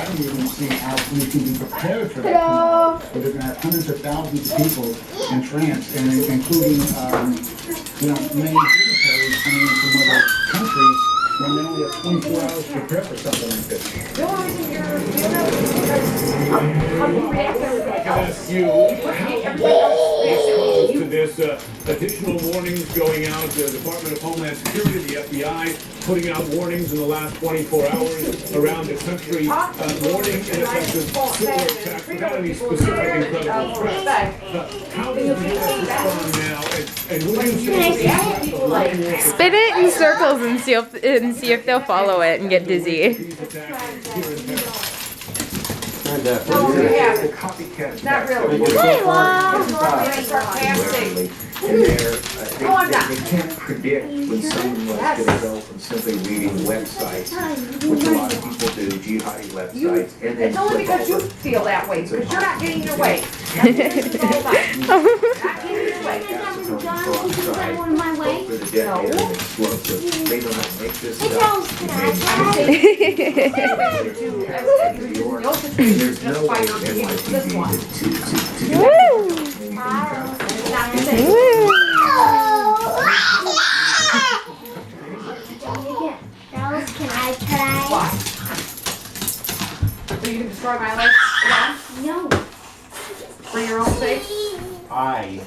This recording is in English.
I don't even see how we can be prepared for that tomorrow. But they're going to have hundreds of thousands of people entranced, and including, many dignitaries coming in from other countries when they only have 24 hours to prepare for something like this. The only reason you're how you react to everybody I can else. ask you, how to this additional warnings going out, the Department of Homeland Security, the FBI, putting out warnings in the last 24 hours around the country, warning ineffective similar attacks without any specific incredible threats. How does the U.S. respond now, and what do you say? Spin it in circles and see if they'll follow it and get dizzy. These attacks here in Texas? Not really. Sarcastic. They can't predict when someone was going to go from simply reading websites, which a lot of people do, jihadi websites, and then It's only because you feel that way, because you're not getting your way. That's what this is all about. Not getting your way. for the detonator and explosive. They know how to make this stuff. There's no way Can I try? Why? So you can destroy my life? Yeah? No. For your own sake? I